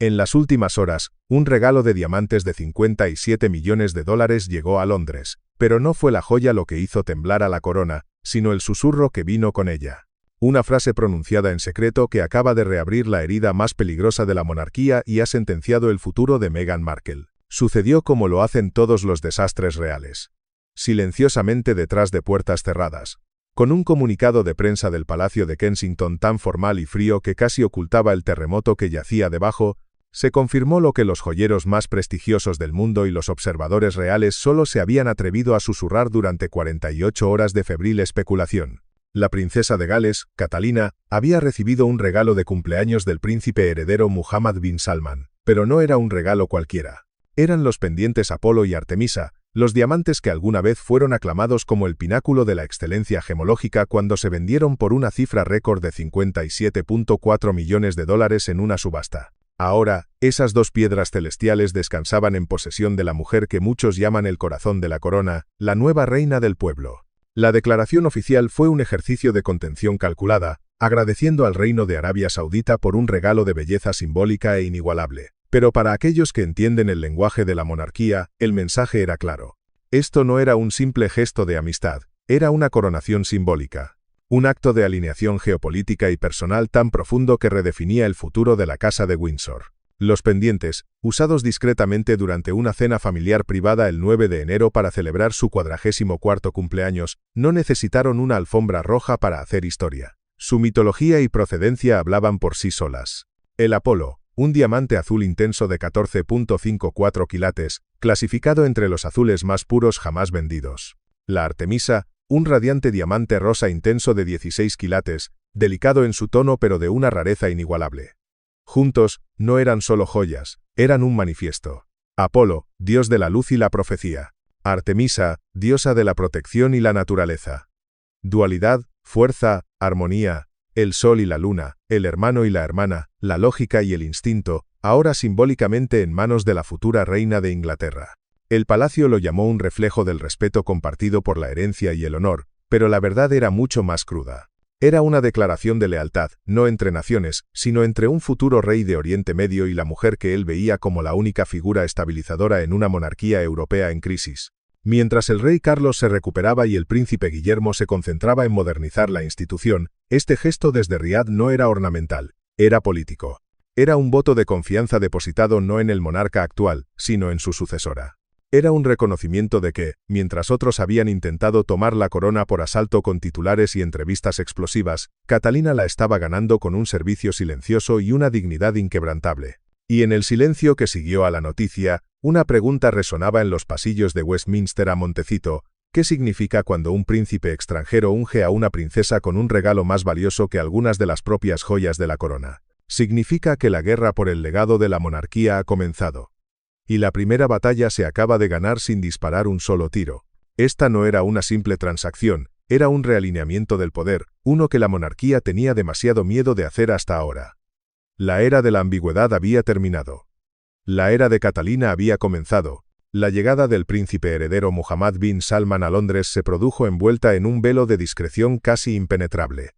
En las últimas horas, un regalo de diamantes de $57 millones llegó a Londres, pero no fue la joya lo que hizo temblar a la corona, sino el susurro que vino con ella. Una frase pronunciada en secreto que acaba de reabrir la herida más peligrosa de la monarquía y ha sentenciado el futuro de Meghan Markle. Sucedió como lo hacen todos los desastres reales. Silenciosamente detrás de puertas cerradas. Con un comunicado de prensa del Palacio de Kensington tan formal y frío que casi ocultaba el terremoto que yacía debajo, se confirmó lo que los joyeros más prestigiosos del mundo y los observadores reales solo se habían atrevido a susurrar durante 48 horas de febril especulación. La princesa de Gales, Catalina, había recibido un regalo de cumpleaños del príncipe heredero Muhammad bin Salman, pero no era un regalo cualquiera. Eran los pendientes Apolo y Artemisa, los diamantes que alguna vez fueron aclamados como el pináculo de la excelencia gemológica cuando se vendieron por una cifra récord de $57.4 millones en una subasta. Ahora, esas dos piedras celestiales descansaban en posesión de la mujer que muchos llaman el corazón de la corona, la nueva reina del pueblo. La declaración oficial fue un ejercicio de contención calculada, agradeciendo al Reino de Arabia Saudita por un regalo de belleza simbólica e inigualable. Pero para aquellos que entienden el lenguaje de la monarquía, el mensaje era claro. Esto no era un simple gesto de amistad, era una coronación simbólica. Un acto de alineación geopolítica y personal tan profundo que redefinía el futuro de la Casa de Windsor. Los pendientes, usados discretamente durante una cena familiar privada el 9 de enero para celebrar su 44º cumpleaños, no necesitaron una alfombra roja para hacer historia. Su mitología y procedencia hablaban por sí solas. El Apolo, un diamante azul intenso de 14.54 quilates, clasificado entre los azules más puros jamás vendidos. La Artemisa, un radiante diamante rosa intenso de 16 quilates, delicado en su tono pero de una rareza inigualable. Juntos, no eran solo joyas, eran un manifiesto. Apolo, dios de la luz y la profecía. Artemisa, diosa de la protección y la naturaleza. Dualidad, fuerza, armonía. El sol y la luna, el hermano y la hermana, la lógica y el instinto, ahora simbólicamente en manos de la futura reina de Inglaterra. El palacio lo llamó un reflejo del respeto compartido por la herencia y el honor, pero la verdad era mucho más cruda. Era una declaración de lealtad, no entre naciones, sino entre un futuro rey de Oriente Medio y la mujer que él veía como la única figura estabilizadora en una monarquía europea en crisis. Mientras el rey Carlos se recuperaba y el príncipe Guillermo se concentraba en modernizar la institución, este gesto desde Riad no era ornamental, era político. Era un voto de confianza depositado no en el monarca actual, sino en su sucesora. Era un reconocimiento de que, mientras otros habían intentado tomar la corona por asalto con titulares y entrevistas explosivas, Catalina la estaba ganando con un servicio silencioso y una dignidad inquebrantable. Y en el silencio que siguió a la noticia, una pregunta resonaba en los pasillos de Westminster a Montecito: ¿qué significa cuando un príncipe extranjero unge a una princesa con un regalo más valioso que algunas de las propias joyas de la corona? Significa que la guerra por el legado de la monarquía ha comenzado. Y la primera batalla se acaba de ganar sin disparar un solo tiro. Esta no era una simple transacción, era un realineamiento del poder, uno que la monarquía tenía demasiado miedo de hacer hasta ahora. La era de la ambigüedad había terminado. La era de Catalina había comenzado. La llegada del príncipe heredero Muhammad bin Salman a Londres se produjo envuelta en un velo de discreción casi impenetrable.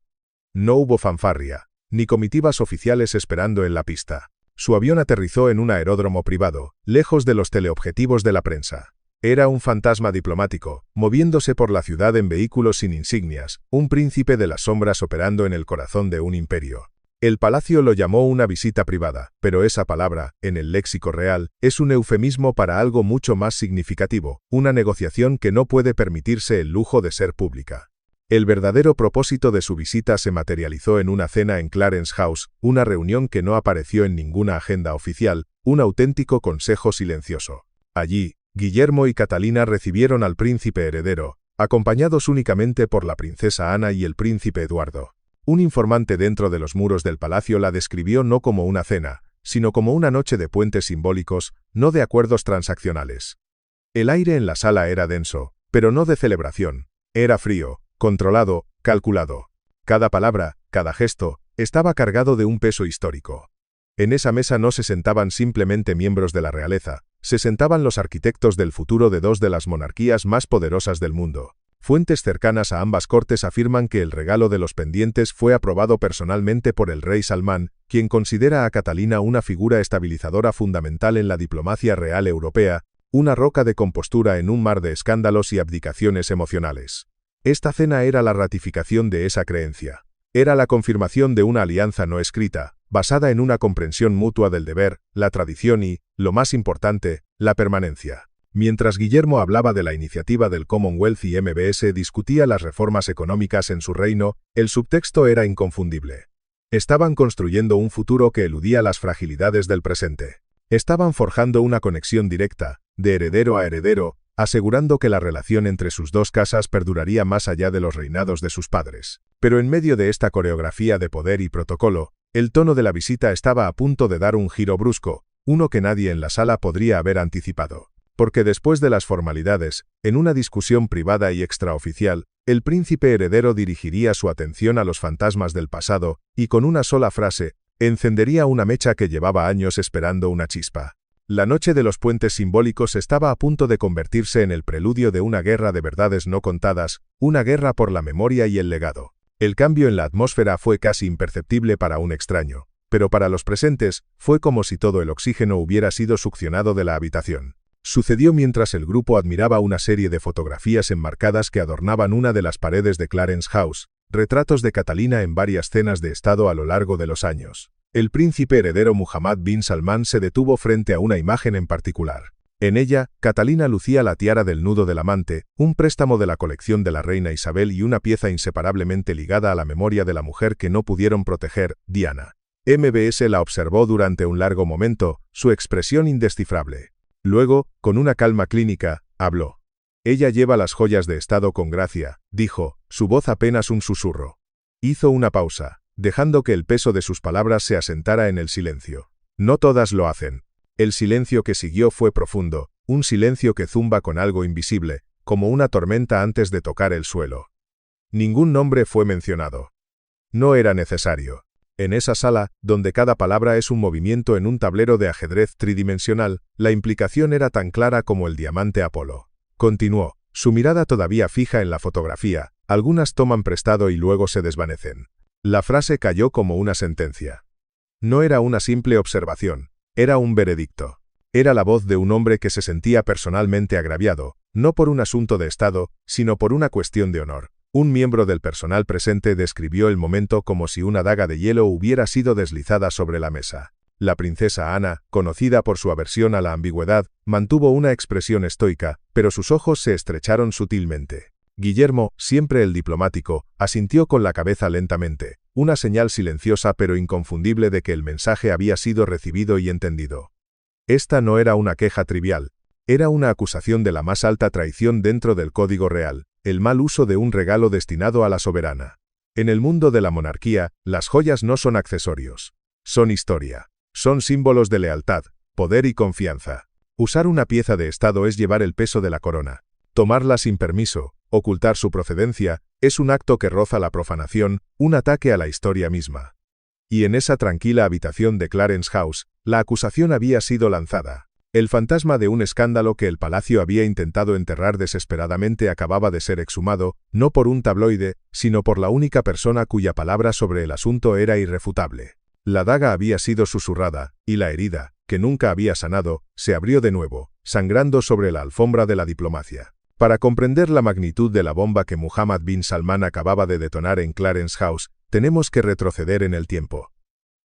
No hubo fanfarria, ni comitivas oficiales esperando en la pista. Su avión aterrizó en un aeródromo privado, lejos de los teleobjetivos de la prensa. Era un fantasma diplomático, moviéndose por la ciudad en vehículos sin insignias, un príncipe de las sombras operando en el corazón de un imperio. El palacio lo llamó una visita privada, pero esa palabra, en el léxico real, es un eufemismo para algo mucho más significativo, una negociación que no puede permitirse el lujo de ser pública. El verdadero propósito de su visita se materializó en una cena en Clarence House, una reunión que no apareció en ninguna agenda oficial, un auténtico consejo silencioso. Allí, Guillermo y Catalina recibieron al príncipe heredero, acompañados únicamente por la princesa Ana y el príncipe Eduardo. Un informante dentro de los muros del palacio la describió no como una cena, sino como una noche de puentes simbólicos, no de acuerdos transaccionales. El aire en la sala era denso, pero no de celebración. Era frío, controlado, calculado. Cada palabra, cada gesto, estaba cargado de un peso histórico. En esa mesa no se sentaban simplemente miembros de la realeza, se sentaban los arquitectos del futuro de dos de las monarquías más poderosas del mundo. Fuentes cercanas a ambas cortes afirman que el regalo de los pendientes fue aprobado personalmente por el rey Salmán, quien considera a Catalina una figura estabilizadora fundamental en la diplomacia real europea, una roca de compostura en un mar de escándalos y abdicaciones emocionales. Esta cena era la ratificación de esa creencia. Era la confirmación de una alianza no escrita, basada en una comprensión mutua del deber, la tradición y, lo más importante, la permanencia. Mientras Guillermo hablaba de la iniciativa del Commonwealth y MBS discutía las reformas económicas en su reino, el subtexto era inconfundible. Estaban construyendo un futuro que eludía las fragilidades del presente. Estaban forjando una conexión directa, de heredero a heredero, asegurando que la relación entre sus dos casas perduraría más allá de los reinados de sus padres. Pero en medio de esta coreografía de poder y protocolo, el tono de la visita estaba a punto de dar un giro brusco, uno que nadie en la sala podría haber anticipado. Porque después de las formalidades, en una discusión privada y extraoficial, el príncipe heredero dirigiría su atención a los fantasmas del pasado, y con una sola frase, encendería una mecha que llevaba años esperando una chispa. La noche de los puentes simbólicos estaba a punto de convertirse en el preludio de una guerra de verdades no contadas, una guerra por la memoria y el legado. El cambio en la atmósfera fue casi imperceptible para un extraño, pero para los presentes, fue como si todo el oxígeno hubiera sido succionado de la habitación. Sucedió mientras el grupo admiraba una serie de fotografías enmarcadas que adornaban una de las paredes de Clarence House, retratos de Catalina en varias cenas de estado a lo largo de los años. El príncipe heredero Muhammad bin Salman se detuvo frente a una imagen en particular. En ella, Catalina lucía la tiara del nudo del amante, un préstamo de la colección de la reina Isabel y una pieza inseparablemente ligada a la memoria de la mujer que no pudieron proteger, Diana. MBS la observó durante un largo momento, su expresión indescifrable. Luego, con una calma clínica, habló. Ella lleva las joyas de estado con gracia, dijo, su voz apenas un susurro. Hizo una pausa, dejando que el peso de sus palabras se asentara en el silencio. No todas lo hacen. El silencio que siguió fue profundo, un silencio que zumba con algo invisible, como una tormenta antes de tocar el suelo. Ningún nombre fue mencionado. No era necesario. En esa sala, donde cada palabra es un movimiento en un tablero de ajedrez tridimensional, la implicación era tan clara como el diamante Apolo. Continuó, su mirada todavía fija en la fotografía, algunas toman prestado y luego se desvanecen. La frase cayó como una sentencia. No era una simple observación, era un veredicto. Era la voz de un hombre que se sentía personalmente agraviado, no por un asunto de estado, sino por una cuestión de honor. Un miembro del personal presente describió el momento como si una daga de hielo hubiera sido deslizada sobre la mesa. La princesa Ana, conocida por su aversión a la ambigüedad, mantuvo una expresión estoica, pero sus ojos se estrecharon sutilmente. Guillermo, siempre el diplomático, asintió con la cabeza lentamente, una señal silenciosa pero inconfundible de que el mensaje había sido recibido y entendido. Esta no era una queja trivial, era una acusación de la más alta traición dentro del código real. El mal uso de un regalo destinado a la soberana. En el mundo de la monarquía, las joyas no son accesorios. Son historia. Son símbolos de lealtad, poder y confianza. Usar una pieza de estado es llevar el peso de la corona. Tomarla sin permiso, ocultar su procedencia, es un acto que roza la profanación, un ataque a la historia misma. Y en esa tranquila habitación de Clarence House, la acusación había sido lanzada. El fantasma de un escándalo que el palacio había intentado enterrar desesperadamente acababa de ser exhumado, no por un tabloide, sino por la única persona cuya palabra sobre el asunto era irrefutable. La daga había sido susurrada, y la herida, que nunca había sanado, se abrió de nuevo, sangrando sobre la alfombra de la diplomacia. Para comprender la magnitud de la bomba que Muhammad bin Salman acababa de detonar en Clarence House, tenemos que retroceder en el tiempo.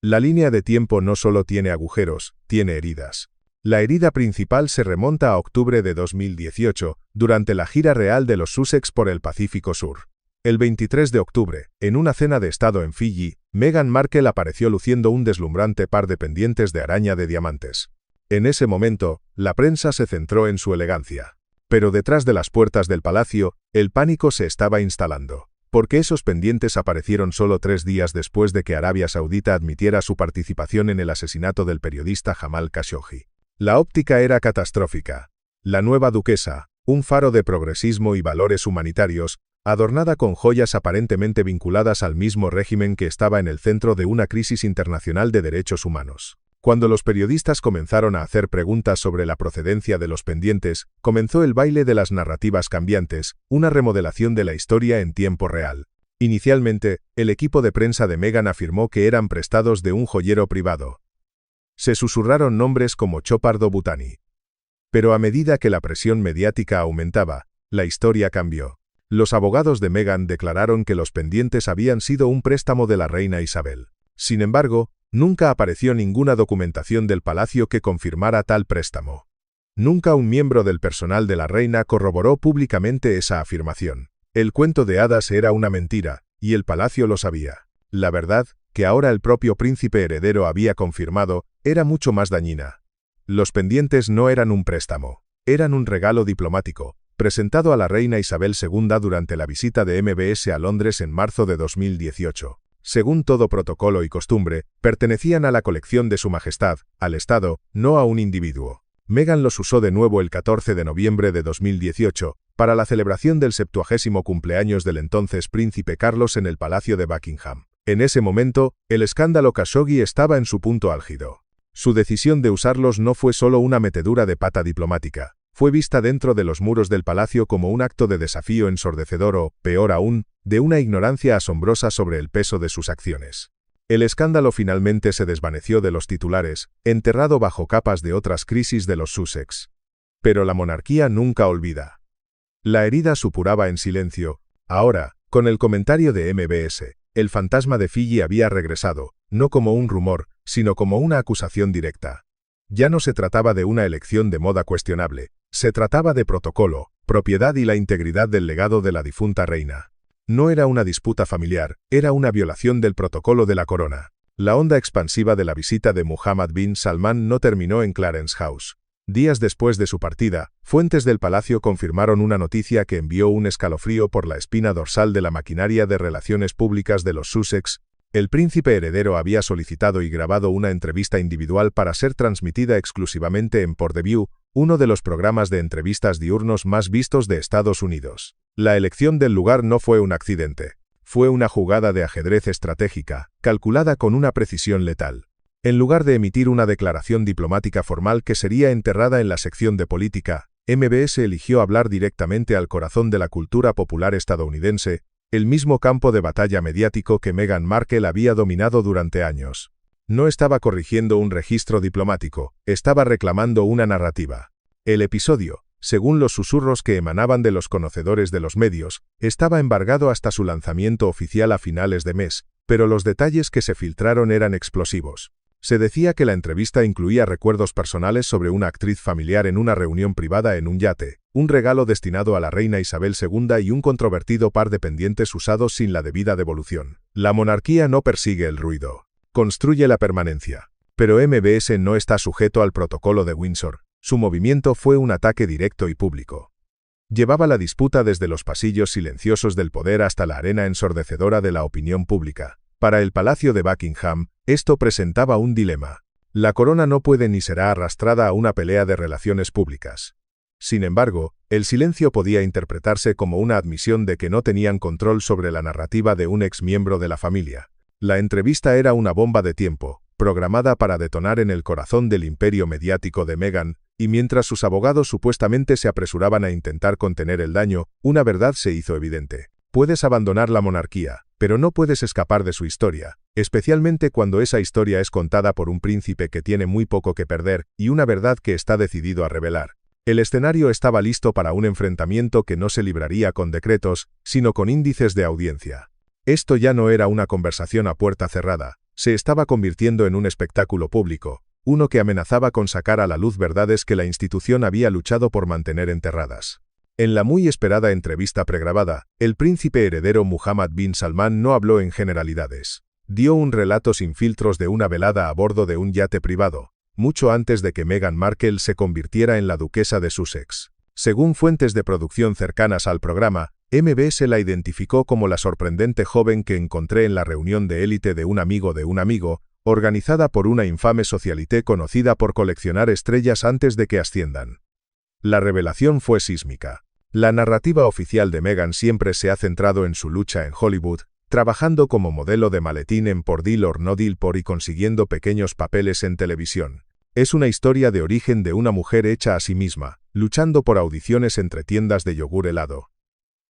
La línea de tiempo no solo tiene agujeros, tiene heridas. La herida principal se remonta a octubre de 2018, durante la gira real de los Sussex por el Pacífico Sur. El 23 de octubre, en una cena de estado en Fiji, Meghan Markle apareció luciendo un deslumbrante par de pendientes de araña de diamantes. En ese momento, la prensa se centró en su elegancia. Pero detrás de las puertas del palacio, el pánico se estaba instalando. Porque esos pendientes aparecieron solo 3 días después de que Arabia Saudita admitiera su participación en el asesinato del periodista Jamal Khashoggi. La óptica era catastrófica. La nueva duquesa, un faro de progresismo y valores humanitarios, adornada con joyas aparentemente vinculadas al mismo régimen que estaba en el centro de una crisis internacional de derechos humanos. Cuando los periodistas comenzaron a hacer preguntas sobre la procedencia de los pendientes, comenzó el baile de las narrativas cambiantes, una remodelación de la historia en tiempo real. Inicialmente, el equipo de prensa de Meghan afirmó que eran prestados de un joyero privado. Se susurraron nombres como Chopardo Butani. Pero a medida que la presión mediática aumentaba, la historia cambió. Los abogados de Meghan declararon que los pendientes habían sido un préstamo de la reina Isabel. Sin embargo, nunca apareció ninguna documentación del palacio que confirmara tal préstamo. Nunca un miembro del personal de la reina corroboró públicamente esa afirmación. El cuento de hadas era una mentira, y el palacio lo sabía. La verdad, que ahora el propio príncipe heredero había confirmado, era mucho más dañina. Los pendientes no eran un préstamo, eran un regalo diplomático, presentado a la reina Isabel II durante la visita de MBS a Londres en marzo de 2018. Según todo protocolo y costumbre, pertenecían a la colección de Su Majestad, al Estado, no a un individuo. Meghan los usó de nuevo el 14 de noviembre de 2018, para la celebración del 70º cumpleaños del entonces príncipe Carlos en el Palacio de Buckingham. En ese momento, el escándalo Khashoggi estaba en su punto álgido. Su decisión de usarlos no fue solo una metedura de pata diplomática, fue vista dentro de los muros del palacio como un acto de desafío ensordecedor o, peor aún, de una ignorancia asombrosa sobre el peso de sus acciones. El escándalo finalmente se desvaneció de los titulares, enterrado bajo capas de otras crisis de los Sussex. Pero la monarquía nunca olvida. La herida supuraba en silencio. Ahora, con el comentario de MBS, el fantasma de Fiji había regresado, no como un rumor, sino como una acusación directa. Ya no se trataba de una elección de moda cuestionable, se trataba de protocolo, propiedad y la integridad del legado de la difunta reina. No era una disputa familiar, era una violación del protocolo de la corona. La onda expansiva de la visita de Mohammed bin Salman no terminó en Clarence House. Días después de su partida, fuentes del palacio confirmaron una noticia que envió un escalofrío por la espina dorsal de la maquinaria de relaciones públicas de los Sussex. El príncipe heredero había solicitado y grabado una entrevista individual para ser transmitida exclusivamente en Por The View, uno de los programas de entrevistas diurnos más vistos de Estados Unidos. La elección del lugar no fue un accidente. Fue una jugada de ajedrez estratégica, calculada con una precisión letal. En lugar de emitir una declaración diplomática formal que sería enterrada en la sección de política, MBS eligió hablar directamente al corazón de la cultura popular estadounidense, el mismo campo de batalla mediático que Meghan Markle había dominado durante años. No estaba corrigiendo un registro diplomático, estaba reclamando una narrativa. El episodio, según los susurros que emanaban de los conocedores de los medios, estaba embargado hasta su lanzamiento oficial a finales de mes, pero los detalles que se filtraron eran explosivos. Se decía que la entrevista incluía recuerdos personales sobre una actriz familiar en una reunión privada en un yate, un regalo destinado a la reina Isabel II y un controvertido par de pendientes usados sin la debida devolución. La monarquía no persigue el ruido, construye la permanencia. Pero MBS no está sujeto al protocolo de Windsor. Su movimiento fue un ataque directo y público. Llevaba la disputa desde los pasillos silenciosos del poder hasta la arena ensordecedora de la opinión pública. Para el Palacio de Buckingham, esto presentaba un dilema. La corona no puede ni será arrastrada a una pelea de relaciones públicas. Sin embargo, el silencio podía interpretarse como una admisión de que no tenían control sobre la narrativa de un ex miembro de la familia. La entrevista era una bomba de tiempo, programada para detonar en el corazón del imperio mediático de Meghan, y mientras sus abogados supuestamente se apresuraban a intentar contener el daño, una verdad se hizo evidente. Puedes abandonar la monarquía, pero no puedes escapar de su historia, especialmente cuando esa historia es contada por un príncipe que tiene muy poco que perder y una verdad que está decidido a revelar. El escenario estaba listo para un enfrentamiento que no se libraría con decretos, sino con índices de audiencia. Esto ya no era una conversación a puerta cerrada, se estaba convirtiendo en un espectáculo público, uno que amenazaba con sacar a la luz verdades que la institución había luchado por mantener enterradas. En la muy esperada entrevista pregrabada, el príncipe heredero Mohammed bin Salman no habló en generalidades. Dio un relato sin filtros de una velada a bordo de un yate privado, mucho antes de que Meghan Markle se convirtiera en la duquesa de Sussex. Según fuentes de producción cercanas al programa, MBS la identificó como la sorprendente joven que encontré en la reunión de élite de un amigo, organizada por una infame socialité conocida por coleccionar estrellas antes de que asciendan. La revelación fue sísmica. La narrativa oficial de Meghan siempre se ha centrado en su lucha en Hollywood, trabajando como modelo de maletín en Por Deal or No Deal Por y consiguiendo pequeños papeles en televisión. Es una historia de origen de una mujer hecha a sí misma, luchando por audiciones entre tiendas de yogur helado.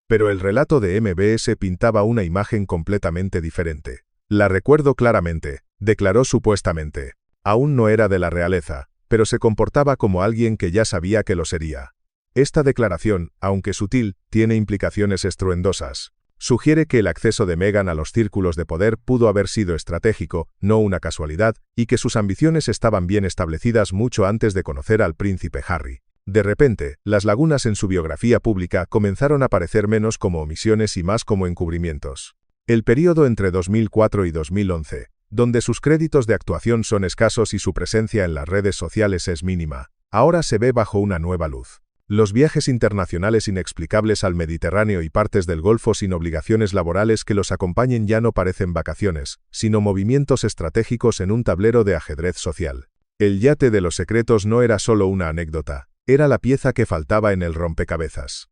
Pero el relato de MBS pintaba una imagen completamente diferente. La recuerdo claramente, declaró supuestamente. Aún no era de la realeza, pero se comportaba como alguien que ya sabía que lo sería. Esta declaración, aunque sutil, tiene implicaciones estruendosas. Sugiere que el acceso de Meghan a los círculos de poder pudo haber sido estratégico, no una casualidad, y que sus ambiciones estaban bien establecidas mucho antes de conocer al príncipe Harry. De repente, las lagunas en su biografía pública comenzaron a parecer menos como omisiones y más como encubrimientos. El período entre 2004 y 2011, donde sus créditos de actuación son escasos y su presencia en las redes sociales es mínima, ahora se ve bajo una nueva luz. Los viajes internacionales inexplicables al Mediterráneo y partes del Golfo sin obligaciones laborales que los acompañen ya no parecen vacaciones, sino movimientos estratégicos en un tablero de ajedrez social. El yate de los secretos no era solo una anécdota, era la pieza que faltaba en el rompecabezas.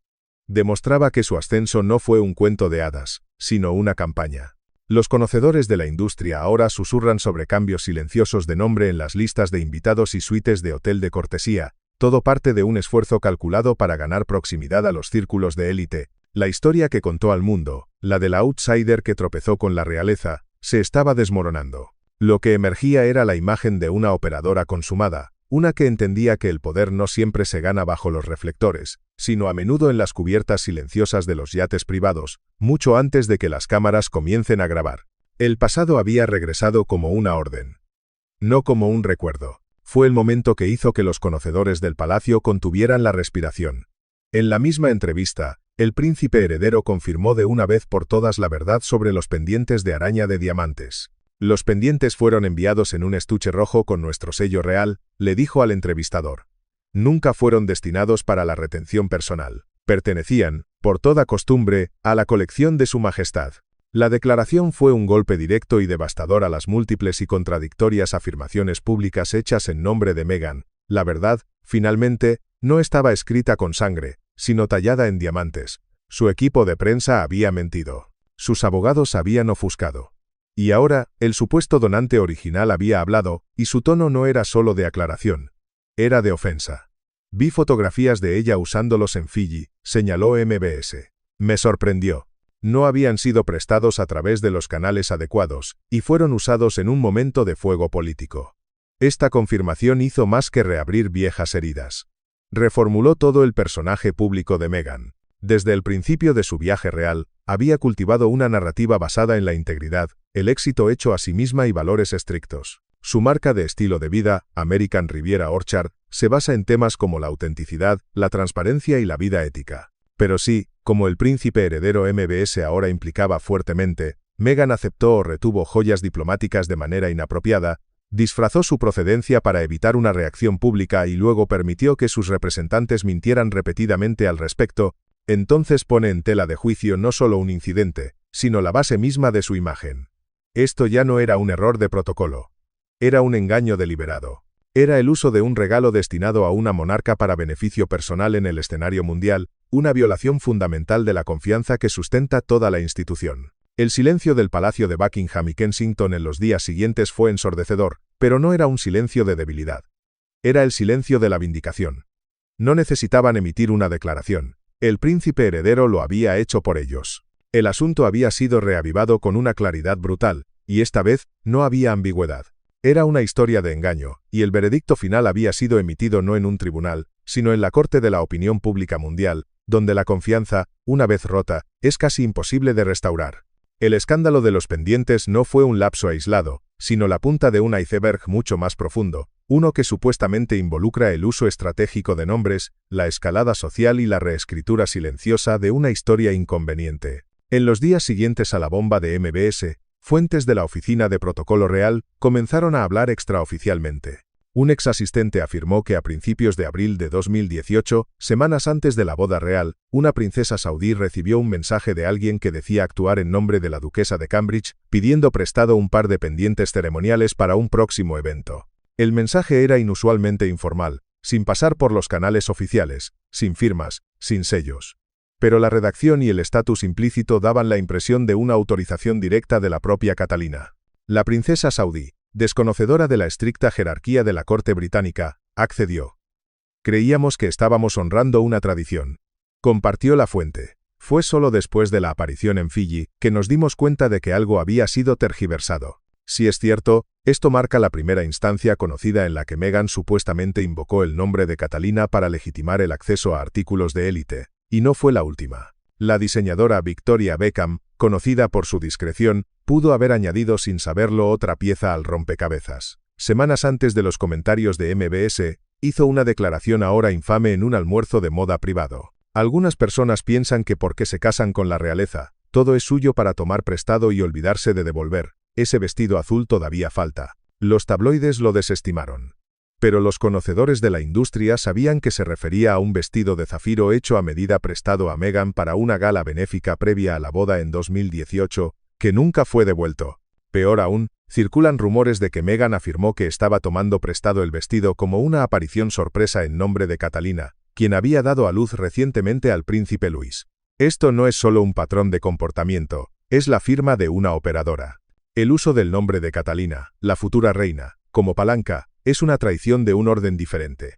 Demostraba que su ascenso no fue un cuento de hadas, sino una campaña. Los conocedores de la industria ahora susurran sobre cambios silenciosos de nombre en las listas de invitados y suites de hotel de cortesía, todo parte de un esfuerzo calculado para ganar proximidad a los círculos de élite. La historia que contó al mundo, la del outsider que tropezó con la realeza, se estaba desmoronando. Lo que emergía era la imagen de una operadora consumada, una que entendía que el poder no siempre se gana bajo los reflectores, sino a menudo en las cubiertas silenciosas de los yates privados, mucho antes de que las cámaras comiencen a grabar. El pasado había regresado como una orden. No como un recuerdo. Fue el momento que hizo que los conocedores del palacio contuvieran la respiración. En la misma entrevista, el príncipe heredero confirmó de una vez por todas la verdad sobre los pendientes de araña de diamantes. Los pendientes fueron enviados en un estuche rojo con nuestro sello real, le dijo al entrevistador. Nunca fueron destinados para la retención personal. Pertenecían, por toda costumbre, a la colección de Su Majestad. La declaración fue un golpe directo y devastador a las múltiples y contradictorias afirmaciones públicas hechas en nombre de Meghan. La verdad, finalmente, no estaba escrita con sangre, sino tallada en diamantes. Su equipo de prensa había mentido. Sus abogados habían ofuscado. Y ahora, el supuesto donante original había hablado, y su tono no era solo de aclaración. Era de ofensa. Vi fotografías de ella usándolos en Fiji, señaló MBS. Me sorprendió. No habían sido prestados a través de los canales adecuados, y fueron usados en un momento de fuego político. Esta confirmación hizo más que reabrir viejas heridas. Reformuló todo el personaje público de Meghan. Desde el principio de su viaje real, había cultivado una narrativa basada en la integridad, el éxito hecho a sí misma y valores estrictos. Su marca de estilo de vida, American Riviera Orchard, se basa en temas como la autenticidad, la transparencia y la vida ética. Pero sí, como el príncipe heredero MBS ahora implicaba fuertemente, Meghan aceptó o retuvo joyas diplomáticas de manera inapropiada, disfrazó su procedencia para evitar una reacción pública y luego permitió que sus representantes mintieran repetidamente al respecto, entonces pone en tela de juicio no solo un incidente, sino la base misma de su imagen. Esto ya no era un error de protocolo. Era un engaño deliberado. Era el uso de un regalo destinado a una monarca para beneficio personal en el escenario mundial, una violación fundamental de la confianza que sustenta toda la institución. El silencio del Palacio de Buckingham y Kensington en los días siguientes fue ensordecedor, pero no era un silencio de debilidad. Era el silencio de la vindicación. No necesitaban emitir una declaración. El príncipe heredero lo había hecho por ellos. El asunto había sido reavivado con una claridad brutal, y esta vez no había ambigüedad. Era una historia de engaño, y el veredicto final había sido emitido no en un tribunal, sino en la corte de la opinión pública mundial, donde la confianza, una vez rota, es casi imposible de restaurar. El escándalo de los pendientes no fue un lapso aislado, sino la punta de un iceberg mucho más profundo, uno que supuestamente involucra el uso estratégico de nombres, la escalada social y la reescritura silenciosa de una historia inconveniente. En los días siguientes a la bomba de MBS, fuentes de la Oficina de Protocolo Real comenzaron a hablar extraoficialmente. Un ex asistente afirmó que a principios de abril de 2018, semanas antes de la boda real, una princesa saudí recibió un mensaje de alguien que decía actuar en nombre de la duquesa de Cambridge, pidiendo prestado un par de pendientes ceremoniales para un próximo evento. El mensaje era inusualmente informal, sin pasar por los canales oficiales, sin firmas, sin sellos. Pero la redacción y el estatus implícito daban la impresión de una autorización directa de la propia Catalina. La princesa saudí, desconocedora de la estricta jerarquía de la corte británica, accedió. Creíamos que estábamos honrando una tradición. Compartió la fuente. Fue solo después de la aparición en Fiji que nos dimos cuenta de que algo había sido tergiversado. Si es cierto, esto marca la primera instancia conocida en la que Meghan supuestamente invocó el nombre de Catalina para legitimar el acceso a artículos de élite, y no fue la última. La diseñadora Victoria Beckham, conocida por su discreción, pudo haber añadido sin saberlo otra pieza al rompecabezas. Semanas antes de los comentarios de MBS, hizo una declaración ahora infame en un almuerzo de moda privado. Algunas personas piensan que porque se casan con la realeza, todo es suyo para tomar prestado y olvidarse de devolver. Ese vestido azul todavía falta. Los tabloides lo desestimaron. Pero los conocedores de la industria sabían que se refería a un vestido de zafiro hecho a medida prestado a Meghan para una gala benéfica previa a la boda en 2018, que nunca fue devuelto. Peor aún, circulan rumores de que Meghan afirmó que estaba tomando prestado el vestido como una aparición sorpresa en nombre de Catalina, quien había dado a luz recientemente al príncipe Luis. Esto no es solo un patrón de comportamiento, es la firma de una operadora. El uso del nombre de Catalina, la futura reina, como palanca, es una traición de un orden diferente.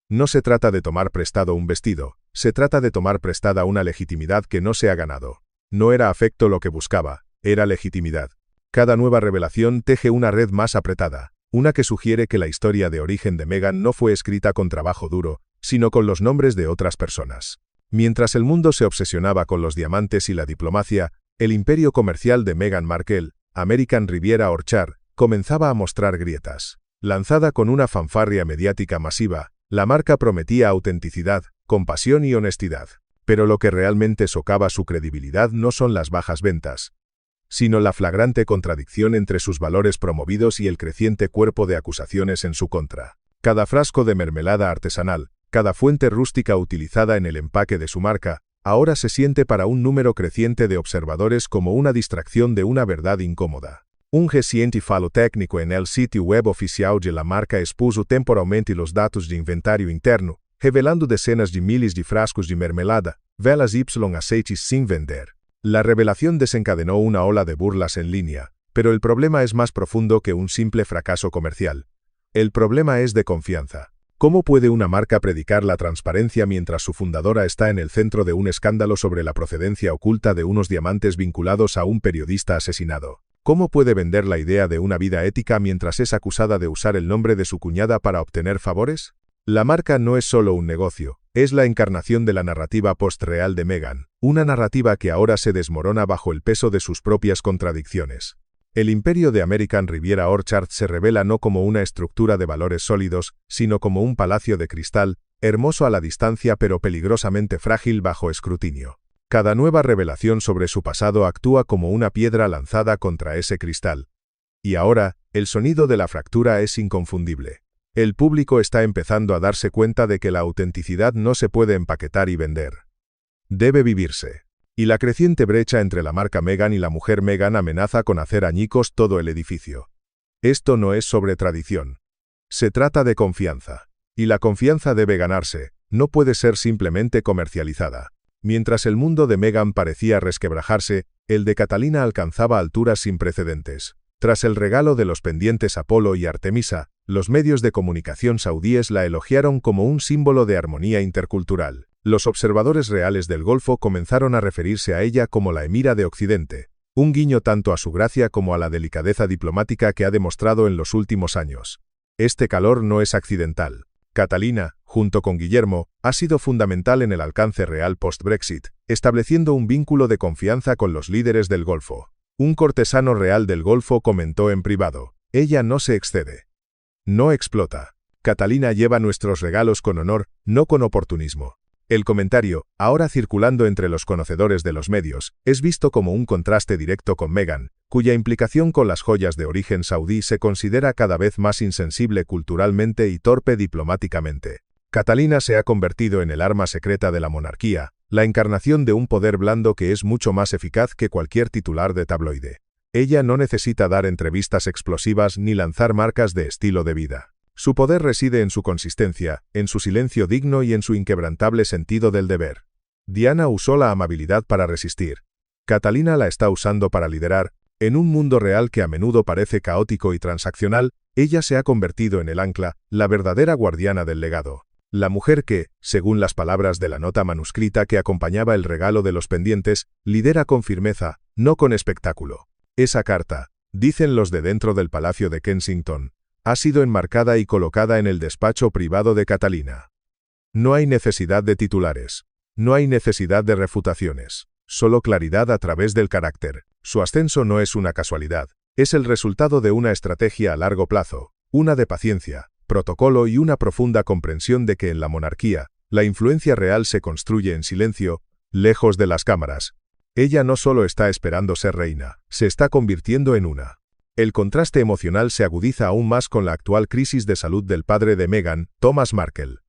No se trata de tomar prestado un vestido, se trata de tomar prestada una legitimidad que no se ha ganado. No era afecto lo que buscaba, era legitimidad. Cada nueva revelación teje una red más apretada, una que sugiere que la historia de origen de Meghan no fue escrita con trabajo duro, sino con los nombres de otras personas. Mientras el mundo se obsesionaba con los diamantes y la diplomacia, el imperio comercial de Meghan Markle, American Riviera Orchard, comenzaba a mostrar grietas. Lanzada con una fanfarria mediática masiva, la marca prometía autenticidad, compasión y honestidad. Pero lo que realmente socava su credibilidad no son las bajas ventas, sino la flagrante contradicción entre sus valores promovidos y el creciente cuerpo de acusaciones en su contra. Cada frasco de mermelada artesanal, cada fuente rústica utilizada en el empaque de su marca, ahora se siente para un número creciente de observadores como una distracción de una verdad incómoda. Un recente falo técnico en el sitio web oficial de la marca expuso temporalmente los datos de inventario interno, revelando decenas de miles de frascos de mermelada, velas y aceites sin vender. La revelación desencadenó una ola de burlas en línea, pero el problema es más profundo que un simple fracaso comercial. El problema es de confianza. ¿Cómo puede una marca predicar la transparencia mientras su fundadora está en el centro de un escándalo sobre la procedencia oculta de unos diamantes vinculados a un periodista asesinado? ¿Cómo puede vender la idea de una vida ética mientras es acusada de usar el nombre de su cuñada para obtener favores? La marca no es solo un negocio, es la encarnación de la narrativa post-real de Meghan, una narrativa que ahora se desmorona bajo el peso de sus propias contradicciones. El imperio de American Riviera Orchard se revela no como una estructura de valores sólidos, sino como un palacio de cristal, hermoso a la distancia pero peligrosamente frágil bajo escrutinio. Cada nueva revelación sobre su pasado actúa como una piedra lanzada contra ese cristal. Y ahora, el sonido de la fractura es inconfundible. El público está empezando a darse cuenta de que la autenticidad no se puede empaquetar y vender. Debe vivirse. Y la creciente brecha entre la marca Meghan y la mujer Meghan amenaza con hacer añicos todo el edificio. Esto no es sobre tradición. Se trata de confianza. Y la confianza debe ganarse, no puede ser simplemente comercializada. Mientras el mundo de Meghan parecía resquebrajarse, el de Catalina alcanzaba alturas sin precedentes. Tras el regalo de los pendientes Apolo y Artemisa, los medios de comunicación saudíes la elogiaron como un símbolo de armonía intercultural. Los observadores reales del Golfo comenzaron a referirse a ella como la emira de Occidente, un guiño tanto a su gracia como a la delicadeza diplomática que ha demostrado en los últimos años. Este calor no es accidental. Catalina, junto con Guillermo, ha sido fundamental en el alcance real post-Brexit, estableciendo un vínculo de confianza con los líderes del Golfo. Un cortesano real del Golfo comentó en privado: ella no se excede. No explota. Catalina lleva nuestros regalos con honor, no con oportunismo. El comentario, ahora circulando entre los conocedores de los medios, es visto como un contraste directo con Meghan, cuya implicación con las joyas de origen saudí se considera cada vez más insensible culturalmente y torpe diplomáticamente. Catalina se ha convertido en el arma secreta de la monarquía, la encarnación de un poder blando que es mucho más eficaz que cualquier titular de tabloide. Ella no necesita dar entrevistas explosivas ni lanzar marcas de estilo de vida. Su poder reside en su consistencia, en su silencio digno y en su inquebrantable sentido del deber. Diana usó la amabilidad para resistir. Catalina la está usando para liderar. En un mundo real que a menudo parece caótico y transaccional, ella se ha convertido en el ancla, la verdadera guardiana del legado. La mujer que, según las palabras de la nota manuscrita que acompañaba el regalo de los pendientes, lidera con firmeza, no con espectáculo. Esa carta, dicen los de dentro del Palacio de Kensington, ha sido enmarcada y colocada en el despacho privado de Catalina. No hay necesidad de titulares. No hay necesidad de refutaciones. Solo claridad a través del carácter. Su ascenso no es una casualidad. Es el resultado de una estrategia a largo plazo, una de paciencia, protocolo y una profunda comprensión de que en la monarquía, la influencia real se construye en silencio, lejos de las cámaras. Ella no solo está esperando ser reina, se está convirtiendo en una. El contraste emocional se agudiza aún más con la actual crisis de salud del padre de Meghan, Thomas Markle.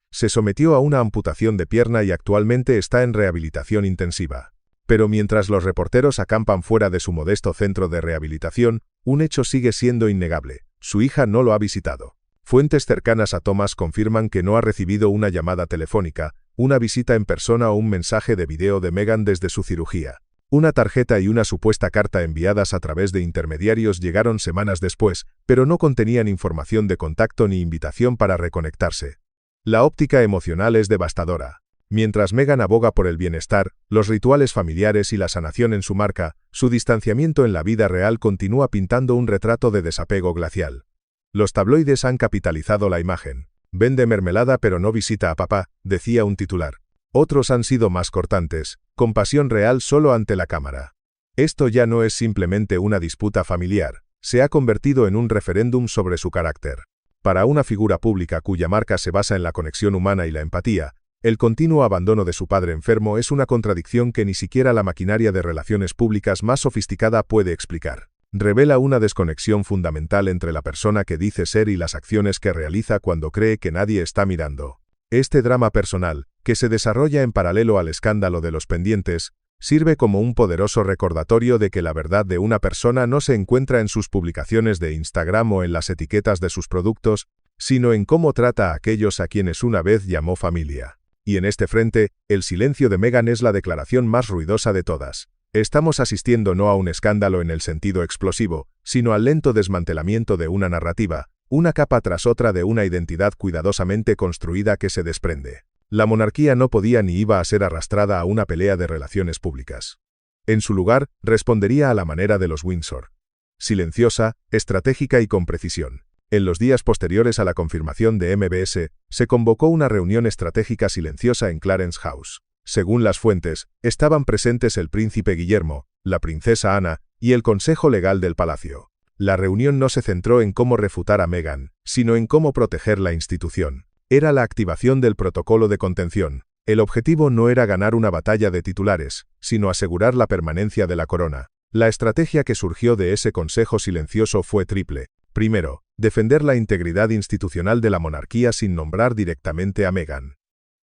Se sometió a una amputación de pierna y actualmente está en rehabilitación intensiva. Pero mientras los reporteros acampan fuera de su modesto centro de rehabilitación, un hecho sigue siendo innegable: su hija no lo ha visitado. Fuentes cercanas a Thomas confirman que no ha recibido una llamada telefónica, una visita en persona o un mensaje de video de Meghan desde su cirugía. Una tarjeta y una supuesta carta enviadas a través de intermediarios llegaron semanas después, pero no contenían información de contacto ni invitación para reconectarse. La óptica emocional es devastadora. Mientras Meghan aboga por el bienestar, los rituales familiares y la sanación en su marca, su distanciamiento en la vida real continúa pintando un retrato de desapego glacial. Los tabloides han capitalizado la imagen. Vende mermelada pero no visita a papá, decía un titular. Otros han sido más cortantes, compasión real solo ante la cámara. Esto ya no es simplemente una disputa familiar, se ha convertido en un referéndum sobre su carácter. Para una figura pública cuya marca se basa en la conexión humana y la empatía, el continuo abandono de su padre enfermo es una contradicción que ni siquiera la maquinaria de relaciones públicas más sofisticada puede explicar. Revela una desconexión fundamental entre la persona que dice ser y las acciones que realiza cuando cree que nadie está mirando. Este drama personal, que se desarrolla en paralelo al escándalo de los pendientes, sirve como un poderoso recordatorio de que la verdad de una persona no se encuentra en sus publicaciones de Instagram o en las etiquetas de sus productos, sino en cómo trata a aquellos a quienes una vez llamó familia. Y en este frente, el silencio de Meghan es la declaración más ruidosa de todas. Estamos asistiendo no a un escándalo en el sentido explosivo, sino al lento desmantelamiento de una narrativa, una capa tras otra de una identidad cuidadosamente construida que se desprende. La monarquía no podía ni iba a ser arrastrada a una pelea de relaciones públicas. En su lugar, respondería a la manera de los Windsor. Silenciosa, estratégica y con precisión. En los días posteriores a la confirmación de MBS, se convocó una reunión estratégica silenciosa en Clarence House. Según las fuentes, estaban presentes el príncipe Guillermo, la princesa Ana, y el consejo legal del palacio. La reunión no se centró en cómo refutar a Meghan, sino en cómo proteger la institución. Era la activación del protocolo de contención. El objetivo no era ganar una batalla de titulares, sino asegurar la permanencia de la corona. La estrategia que surgió de ese consejo silencioso fue triple. Primero, defender la integridad institucional de la monarquía sin nombrar directamente a Meghan.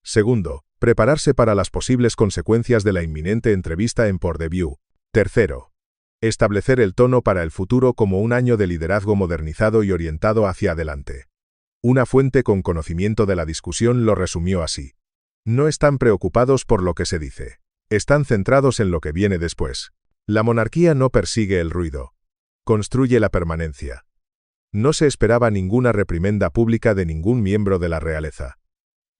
Segundo, prepararse para las posibles consecuencias de la inminente entrevista en Port de View. Tercero, establecer el tono para el futuro como un año de liderazgo modernizado y orientado hacia adelante. Una fuente con conocimiento de la discusión lo resumió así: no están preocupados por lo que se dice. Están centrados en lo que viene después. La monarquía no persigue el ruido. Construye la permanencia. No se esperaba ninguna reprimenda pública de ningún miembro de la realeza.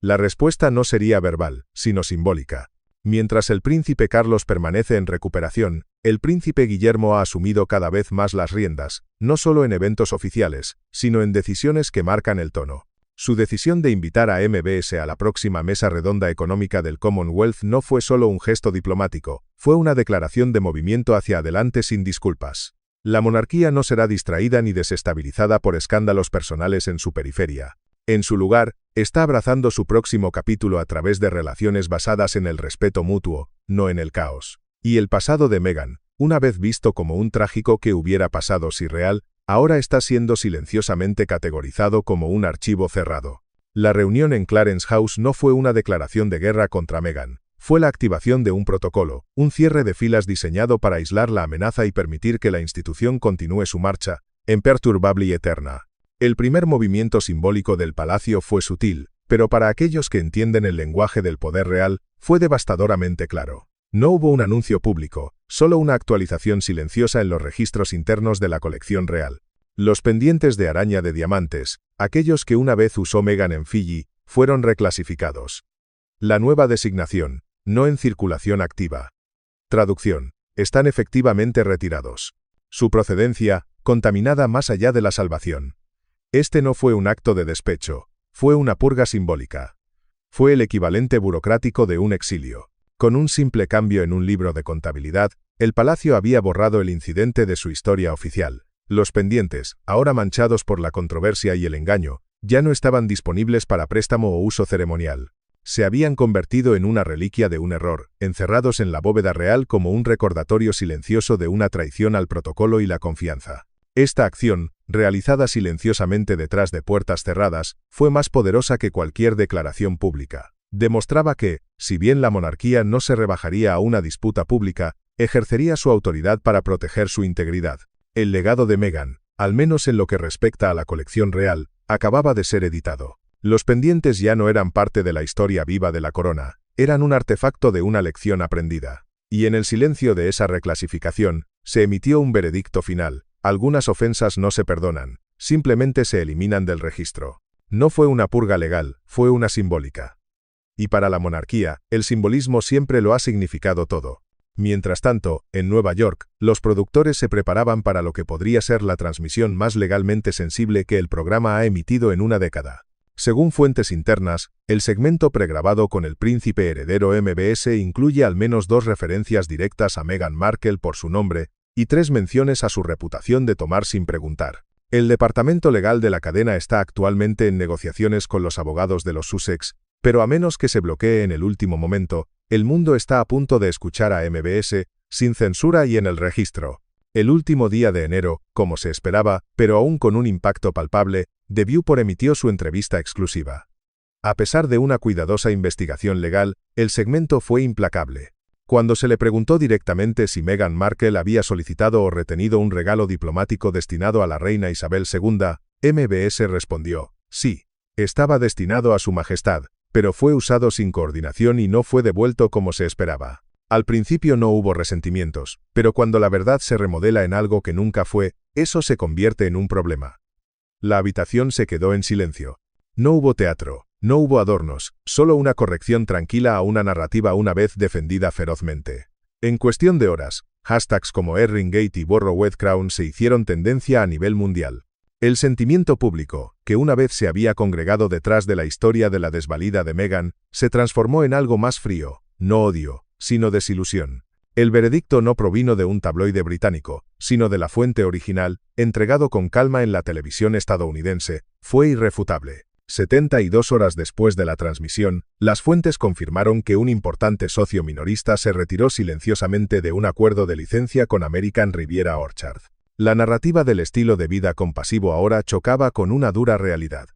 La respuesta no sería verbal, sino simbólica. Mientras el príncipe Carlos permanece en recuperación, el príncipe Guillermo ha asumido cada vez más las riendas, no solo en eventos oficiales, sino en decisiones que marcan el tono. Su decisión de invitar a MBS a la próxima mesa redonda económica del Commonwealth no fue solo un gesto diplomático, fue una declaración de movimiento hacia adelante sin disculpas. La monarquía no será distraída ni desestabilizada por escándalos personales en su periferia. En su lugar, está abrazando su próximo capítulo a través de relaciones basadas en el respeto mutuo, no en el caos. Y el pasado de Meghan, una vez visto como un trágico que hubiera pasado si real, ahora está siendo silenciosamente categorizado como un archivo cerrado. La reunión en Clarence House no fue una declaración de guerra contra Meghan, fue la activación de un protocolo, un cierre de filas diseñado para aislar la amenaza y permitir que la institución continúe su marcha, imperturbable y eterna. El primer movimiento simbólico del palacio fue sutil, pero para aquellos que entienden el lenguaje del poder real, fue devastadoramente claro. No hubo un anuncio público, solo una actualización silenciosa en los registros internos de la colección real. Los pendientes de araña de diamantes, aquellos que una vez usó Meghan en Fiji, fueron reclasificados. La nueva designación, no en circulación activa. Traducción: están efectivamente retirados. Su procedencia, contaminada más allá de la salvación. Este no fue un acto de despecho, fue una purga simbólica. Fue el equivalente burocrático de un exilio. Con un simple cambio en un libro de contabilidad, el palacio había borrado el incidente de su historia oficial. Los pendientes, ahora manchados por la controversia y el engaño, ya no estaban disponibles para préstamo o uso ceremonial. Se habían convertido en una reliquia de un error, encerrados en la bóveda real como un recordatorio silencioso de una traición al protocolo y la confianza. Esta acción, realizada silenciosamente detrás de puertas cerradas, fue más poderosa que cualquier declaración pública. Demostraba que, si bien la monarquía no se rebajaría a una disputa pública, ejercería su autoridad para proteger su integridad. El legado de Meghan, al menos en lo que respecta a la colección real, acababa de ser editado. Los pendientes ya no eran parte de la historia viva de la corona, eran un artefacto de una lección aprendida. Y en el silencio de esa reclasificación, se emitió un veredicto final. Algunas ofensas no se perdonan, simplemente se eliminan del registro. No fue una purga legal, fue una simbólica. Y para la monarquía, el simbolismo siempre lo ha significado todo. Mientras tanto, en Nueva York, los productores se preparaban para lo que podría ser la transmisión más legalmente sensible que el programa ha emitido en una década. Según fuentes internas, el segmento pregrabado con el príncipe heredero MBS incluye al menos 2 referencias directas a Meghan Markle por su nombre, y 3 menciones a su reputación de tomar sin preguntar. El departamento legal de la cadena está actualmente en negociaciones con los abogados de los Sussex, pero a menos que se bloquee en el último momento, el mundo está a punto de escuchar a MBS, sin censura y en el registro. El último día de enero, como se esperaba, pero aún con un impacto palpable, The View emitió su entrevista exclusiva. A pesar de una cuidadosa investigación legal, el segmento fue implacable. Cuando se le preguntó directamente si Meghan Markle había solicitado o retenido un regalo diplomático destinado a la reina Isabel II, MBS respondió: sí, estaba destinado a su majestad, pero fue usado sin coordinación y no fue devuelto como se esperaba. Al principio no hubo resentimientos, pero cuando la verdad se remodela en algo que nunca fue, eso se convierte en un problema. La habitación se quedó en silencio. No hubo teatro, no hubo adornos, solo una corrección tranquila a una narrativa una vez defendida ferozmente. En cuestión de horas, hashtags como Erringgate y Borrowed Crown se hicieron tendencia a nivel mundial. El sentimiento público, que una vez se había congregado detrás de la historia de la desvalida de Meghan, se transformó en algo más frío, no odio, sino desilusión. El veredicto no provino de un tabloide británico, sino de la fuente original, entregado con calma en la televisión estadounidense, fue irrefutable. 72 horas después de la transmisión, las fuentes confirmaron que un importante socio minorista se retiró silenciosamente de un acuerdo de licencia con American Riviera Orchard. La narrativa del estilo de vida compasivo ahora chocaba con una dura realidad.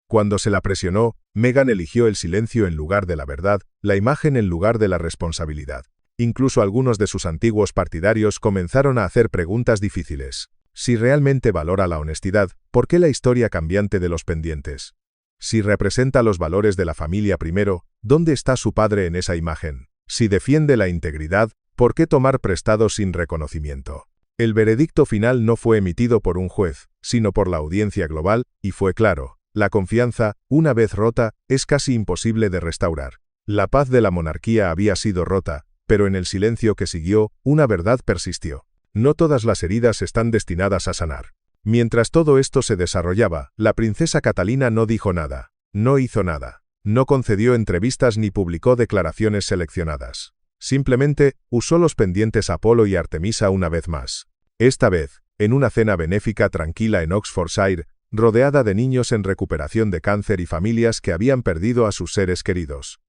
Cuando se la presionó, Meghan eligió el silencio en lugar de la verdad, la imagen en lugar de la responsabilidad. Incluso algunos de sus antiguos partidarios comenzaron a hacer preguntas difíciles. Si realmente valora la honestidad, ¿por qué la historia cambiante de los pendientes? Si representa los valores de la familia primero, ¿dónde está su padre en esa imagen? Si defiende la integridad, ¿por qué tomar prestado sin reconocimiento? El veredicto final no fue emitido por un juez, sino por la audiencia global, y fue claro: la confianza, una vez rota, es casi imposible de restaurar. La paz de la monarquía había sido rota, pero en el silencio que siguió, una verdad persistió. No todas las heridas están destinadas a sanar. Mientras todo esto se desarrollaba, la princesa Catalina no dijo nada, no hizo nada, no concedió entrevistas ni publicó declaraciones seleccionadas. Simplemente, usó los pendientes Apolo y Artemisa una vez más. Esta vez, en una cena benéfica tranquila en Oxfordshire, rodeada de niños en recuperación de cáncer y familias que habían perdido a sus seres queridos.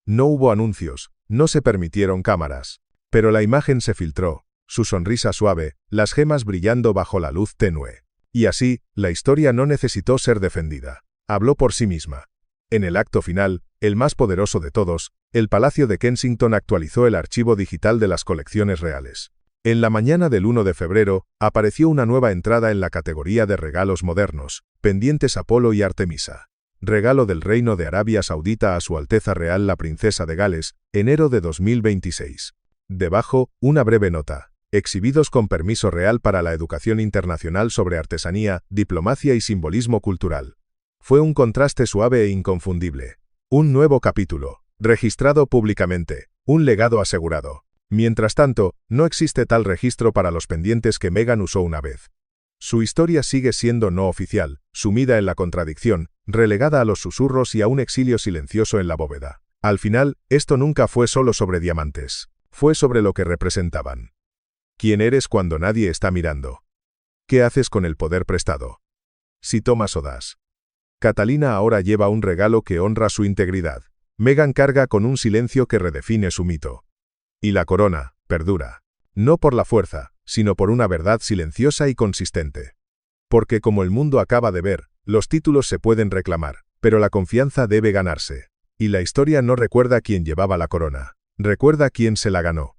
No hubo anuncios, no se permitieron cámaras, pero la imagen se filtró, su sonrisa suave, las gemas brillando bajo la luz tenue. Y así, la historia no necesitó ser defendida. Habló por sí misma. En el acto final, el más poderoso de todos, el Palacio de Kensington actualizó el archivo digital de las colecciones reales. En la mañana del 1 de febrero, apareció una nueva entrada en la categoría de regalos modernos, pendientes Apolo y Artemisa. regalo del Reino de Arabia Saudita a Su Alteza Real la Princesa de Gales, enero de 2026. Debajo, una breve nota. Exhibidos con permiso real para la educación internacional sobre artesanía, diplomacia y simbolismo cultural. Fue un contraste suave e inconfundible. Un nuevo capítulo, registrado públicamente, un legado asegurado. Mientras tanto, no existe tal registro para los pendientes que Meghan usó una vez. Su historia sigue siendo no oficial, sumida en la contradicción, relegada a los susurros y a un exilio silencioso en la bóveda. Al final, esto nunca fue solo sobre diamantes. Fue sobre lo que representaban. ¿Quién eres cuando nadie está mirando? ¿Qué haces con el poder prestado? Si tomas o das. Catalina ahora lleva un regalo que honra su integridad. Meghan carga con un silencio que redefine su mito. Y la corona, perdura. No por la fuerza, sino por una verdad silenciosa y consistente. Porque como el mundo acaba de ver, los títulos se pueden reclamar, pero la confianza debe ganarse. Y la historia no recuerda quién llevaba la corona. Recuerda quién se la ganó.